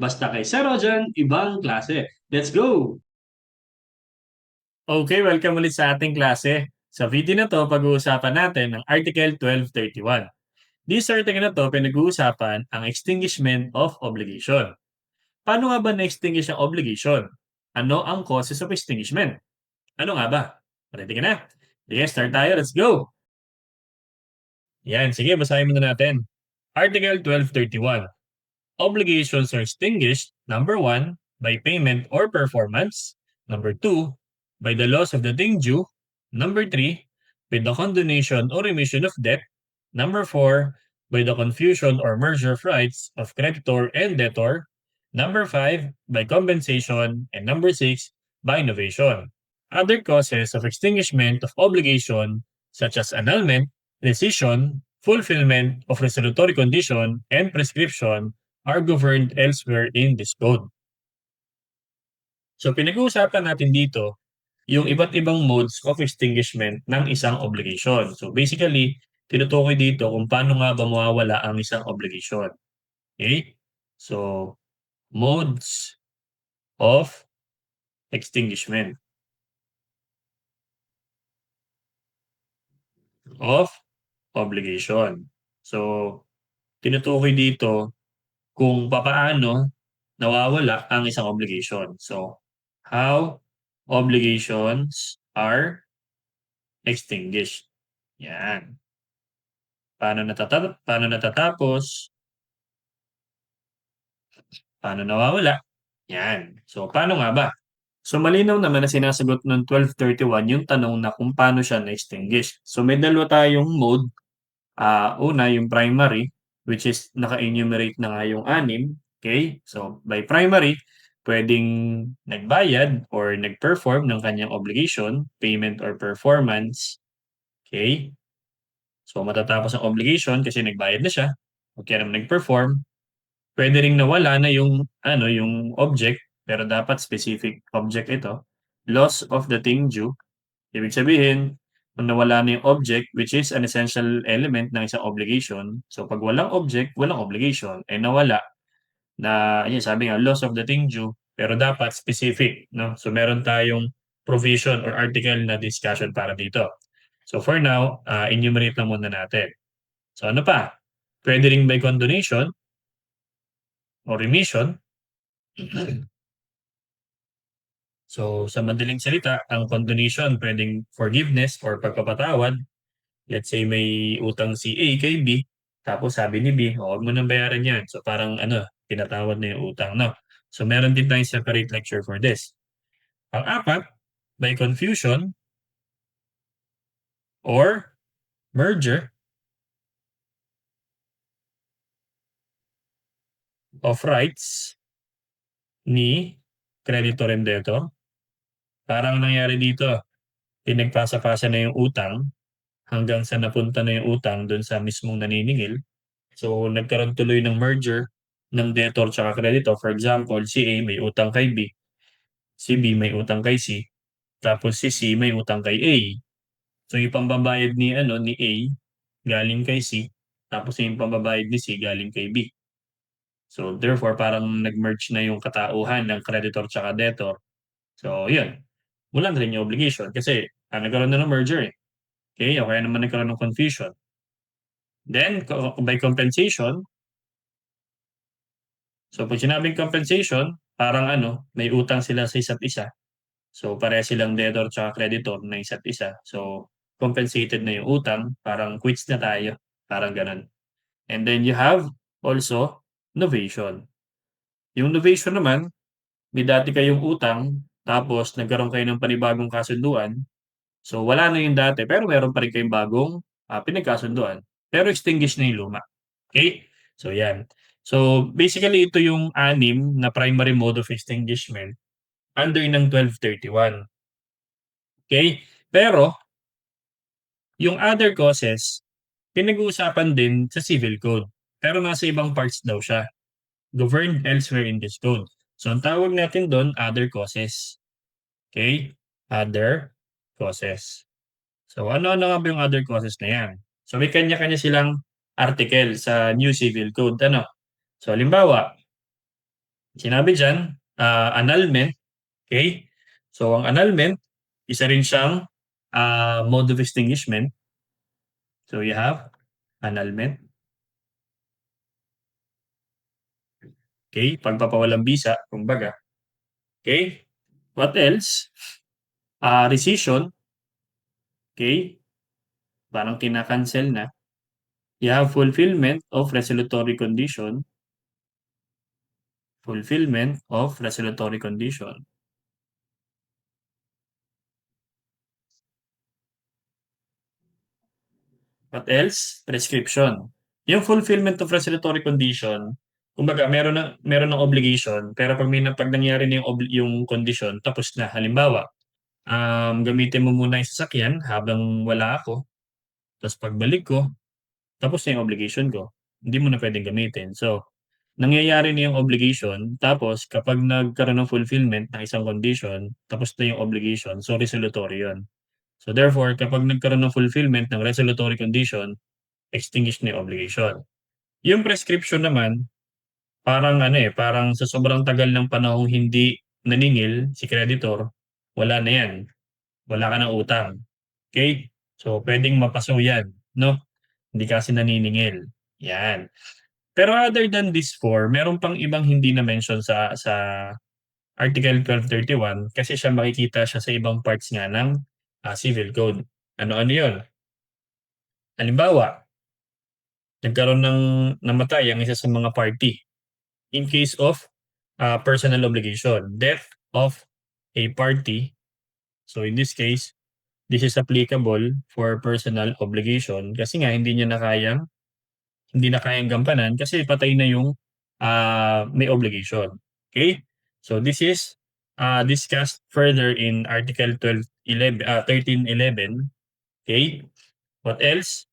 Basta kay Sir Rojan, ibang klase. Let's go! Okay, welcome ulit sa ating klase. Sa video na to, pag-uusapan natin ang Article 1231. This article na to, pinag-uusapan ang extinguishment of obligation. Paano nga ba na-extinguish ang obligation? Ano ang causes of extinguishment? Ano nga ba? Ready ka na? Sige, start tayo. Let's go! Yan, sige, basahin muna natin. Article 1231. Obligations are extinguished, number 1, by payment or performance. Number 2, by the loss of the thing due. Number 3, by the condonation or remission of debt. Number 4, by the confusion or merger of rights of creditor and debtor. Number 5, by compensation. And number 6, by innovation. Other causes of extinguishment of obligation, such as annulment, rescission, fulfillment of resolutory condition, and prescription, are governed elsewhere in this code. So pinag-uusapan natin dito yung iba't ibang modes of extinguishment ng isang obligation. So basically, tinutukoy dito kung paano nga ba mawawala ang isang obligation. Okay? So, modes of extinguishment of obligation. So, tinutukoy dito kung papaano nawawala ang isang obligation. So, how obligations are extinguished. Yan. Paano natatapos? Paano nawawala? Yan. So, paano nga ba? So, malinaw naman na sinasagot ng 1231 yung tanong na kung paano siya na-extinguish. So, may dalawa tayong mode. Una, yung primary, which is naka-enumerate na nga yung 6. Okay? So, by primary, pwedeng nagbayad or nag-perform ng kanyang obligation, payment or performance. Okay? So, matatapos ang obligation kasi nagbayad na siya. O kaya naman nag-perform. Pwede ring nawala na yung object, pero dapat specific object ito. Loss of the thing due. Ibig sabihin, kung nawala na yung object, which is an essential element ng isang obligation. So, pag walang object, walang obligation. Nawala na, yun, sabi nga, loss of the thing due, pero dapat specific, no? So, meron tayong provision or article na discussion para dito. So, for now, enumerate lang muna natin. So, ano pa? Pwede ring by condonation or remission. So, sa madaling salita, ang condonation pwedeng forgiveness or pagpapatawad. Let's say may utang si A kay B, tapos sabi ni B, "O, wag mo nang bayaran 'yan." So, parang pinatawad na yung utang, 'no? So, meron din tayong separate lecture for this. Pang-apat, by confusion or merger of rights ni creditor and debtor. Parang nangyari dito, pinagpasa-pasa na yung utang hanggang sa napunta na yung utang dun sa mismong naniningil. So, nagkaroon tuloy ng merger ng debtor tsaka creditor. For example, si A may utang kay B, si B may utang kay C, tapos si C may utang kay A. So, yung pambabayad ni A galing kay C, tapos yung pambabayad ni C galing kay B. So, therefore, parang nag-merge na yung katauhan ng creditor tsaka debtor. So, yun. Wala na rin yung obligation kasi nagkaroon na ng merger eh. Okay? O kaya naman nagkaroon ng confusion. Then, by compensation, so pag sinabing compensation, parang may utang sila sa isa't isa. So, pareha silang debtor tsaka creditor na isa't isa. So, compensated na yung utang, parang quits na tayo. Parang ganun. And then you have also novation. Yung novation naman, may dati kayong utang, tapos nagkaroon kayo ng panibagong kasunduan. So, wala na yung dati, pero meron pa rin kayong bagong pinagkasunduan. Pero extinguish na yung luma. Okay? So, yan. So, basically, ito yung 6 na primary mode of extinguishment under ng 1231. Okay? Pero, yung other causes, pinag-uusapan din sa civil code. Pero nasa ibang parts daw siya. Governed elsewhere in this code. So, ang tawag natin doon, other causes. Okay? Other causes. So, ano-ano nga ba yung other causes na yan? So, may kanya-kanya silang article sa New Civil Code. So, halimbawa, Sinabi diyan, annulment, okay? So ang annulment, isa rin siyang mode of extinguishment. So you have annulment, okay? Pagpapawalang bisa, kumbaga. Okay? What else? Rescission, okay? Parang kinakancel na. You have fulfillment of resolutory condition, fulfillment of resolutory condition. What else? Prescription. Yung fulfillment of resolutory condition, kumbaga meron ng obligation, pero pag nangyari na yung condition, tapos na. Halimbawa, gamitin mo muna yung sasakyan habang wala ako, tapos pagbalik ko, tapos na yung obligation ko. Hindi mo na pwedeng gamitin. So, nangyayari na yung obligation, tapos kapag nagkaroon ng fulfillment ng isang condition, tapos na yung obligation, so resolutory yun. So therefore, kapag nagkaroon ng fulfillment ng resolutory condition, extinguish na yung obligation. Yung prescription naman, parang sa sobrang tagal ng panahong hindi naningil si creditor, wala na yan. Wala ka ng utang. Okay? So, pwedeng mapaso yan, no? Hindi kasi naniningil. Yan. Pero other than these four, meron pang ibang hindi na-mention sa Article 1231 kasi makikita siya sa ibang parts nga ng Civil Code. Ano-ano yun? Halimbawa, nagkaroon ng namatay ang isa sa mga party in case of personal obligation, death of a party. So in this case, this is applicable for personal obligation kasi nga hindi na kayang gampanan kasi patay na yung may obligation. Okay? So this is discussed further in Article 1311. Okay? What else?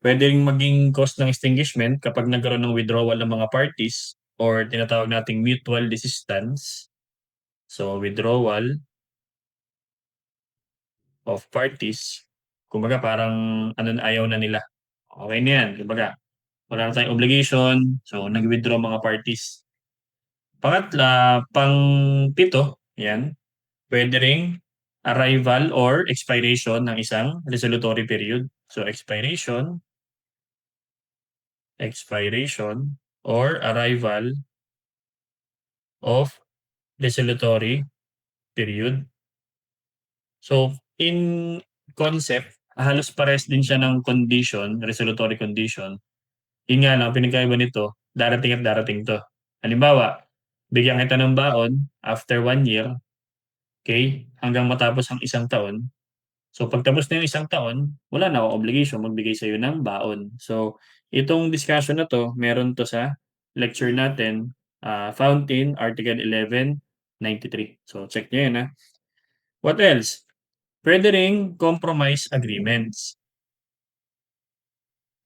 Pwede ring maging cause ng extinguishment kapag nagkaroon ng withdrawal ng mga parties or tinatawag nating mutual desistance. So, withdrawal of parties. Kumbaga parang ayaw na nila. Okay na yan. Kumbaga, wala na tayong obligation. So, nag-withdraw mga parties. Pang-pito, yan. Pwede ring arrival or expiration ng isang resolutory period. So, expiration or arrival of resolutory period. So, in concept, halos pares din siya ng condition, resolutory condition. Yun nga lang, pinagkaiba nito, darating at darating to. Halimbawa, bigyan kita ng baon after 1 year, okay, hanggang matapos ang isang taon. So, pagtapos na yung isang taon, wala na akong obligation magbigay sa'yo ng baon. So, itong discussion na to, meron to sa lecture natin, found in Article 1193. So, check nyo yun, ha. What else? Pwede ring compromise agreements.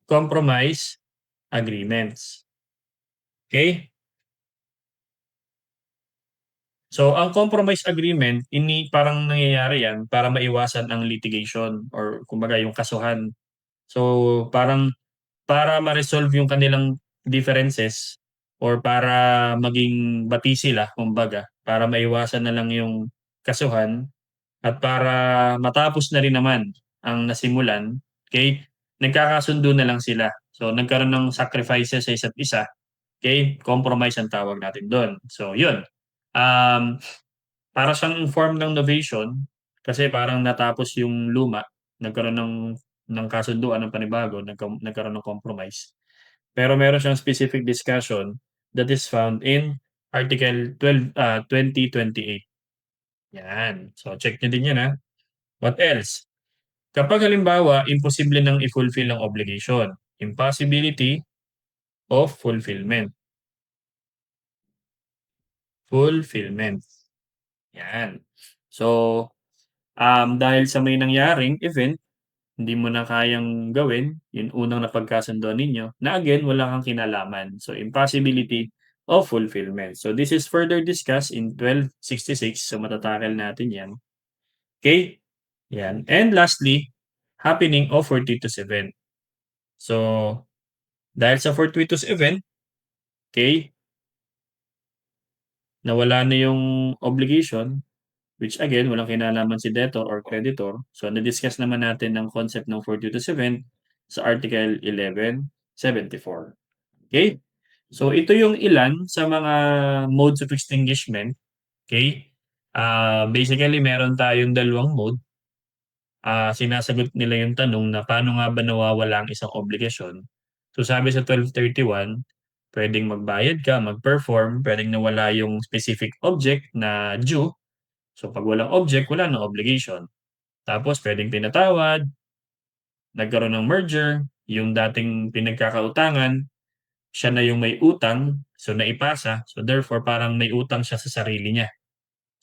Compromise agreements. Okay? So, ang compromise agreement, parang nangyayari yan para maiwasan ang litigation or kumbaga yung kasuhan. So, parang para ma-resolve yung kanilang differences or para maging bati sila, kumbaga, para maiwasan na lang yung kasuhan at para matapos na rin naman ang nasimulan, okay, nagkakasundo na lang sila. So, nagkaroon ng sacrifices sa isa't isa, okay, compromise ang tawag natin doon. So, yun. Um, para siyang form ng novation kasi parang natapos yung luma, nagkaroon ng kasunduan ng panibago, nagkaroon ng compromise. Pero meron siyang specific discussion that is found in Article 2028. Yan. So, check nyo din yan, ha. What else? Kapag halimbawa, imposible nang i-fulfill ang obligation, impossibility of fulfillment. Fulfillment. Yan. So, dahil sa may nangyaring event, hindi mo na kayang gawin, yung unang napagkasunduan ninyo, na again, wala kang kinalaman. So, impossibility of fulfillment. So, this is further discussed in 1266. So, matatakal natin yan. Okay? Yan. And lastly, happening of fortuitous event. So, dahil sa fortuitous event, okay, nawala na yung obligation, which again, walang kinalaman si debtor or creditor. So, na-discuss naman natin ang concept ng 42.7 sa Article 1174. Okay? So, ito yung ilan sa mga modes of extinguishment. Okay? Basically, meron tayong dalawang mode. Sinasagot nila yung tanong na paano nga ba nawawala ang isang obligasyon. So, sabi sa 1231, pwedeng magbayad ka, mag-perform, pwedeng nawala yung specific object na due. So, pag walang object, wala ng obligation. Tapos, pwedeng pinatawad, nagkaroon ng merger, yung dating pinagkakautangan, siya na yung may utang, so naipasa. So, therefore, parang may utang siya sa sarili niya.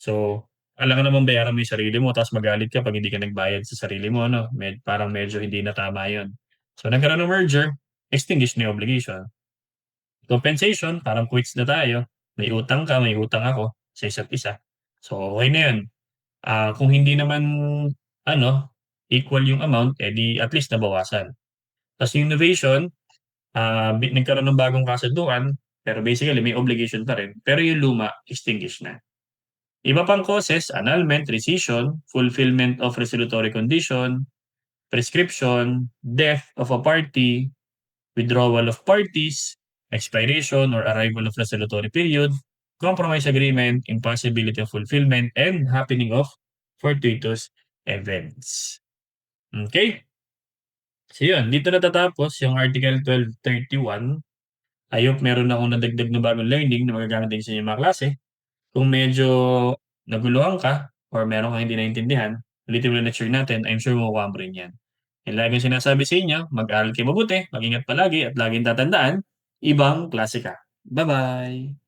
So, alangan namang bayaran mo yung sarili mo tapos magalit ka 'pag hindi ka nagbayad sa sarili mo 'no, parang medyo hindi na tama yun. So, nagkaroon ng merger, extinguish na yung obligation. Compensation, parang quits na tayo, may utang ka, may utang ako sa isa't isa. So, okey na yun. Kung hindi naman ano, equal yung amount, eh, di at least nabawasan. Ta's yung innovation, nagkaroon ng bagong kasunduan, pero basically may obligation pa rin, pero yung luma extinguish na. Iba pang causes, annulment, rescission, fulfillment of resolutory condition, prescription, death of a party, withdrawal of parties, expiration or arrival of resolutory period, compromise agreement, impossibility of fulfillment, and happening of fortuitous events. Okay? So yun, dito natatapos yung Article 1231. I hope meron akong nadagdag na bagong learning na magagamit din sa inyong mga klase. Kung medyo naguluhan ka or meron kang hindi naintindihan, ulitin mo lang lecture natin, I'm sure makukuha mo rin 'yan. And lagi kong sinasabi sa inyo, mag-aral kayo mabuti, mag-ingat palagi at laging tatandaan, ibang klase ka. Bye-bye.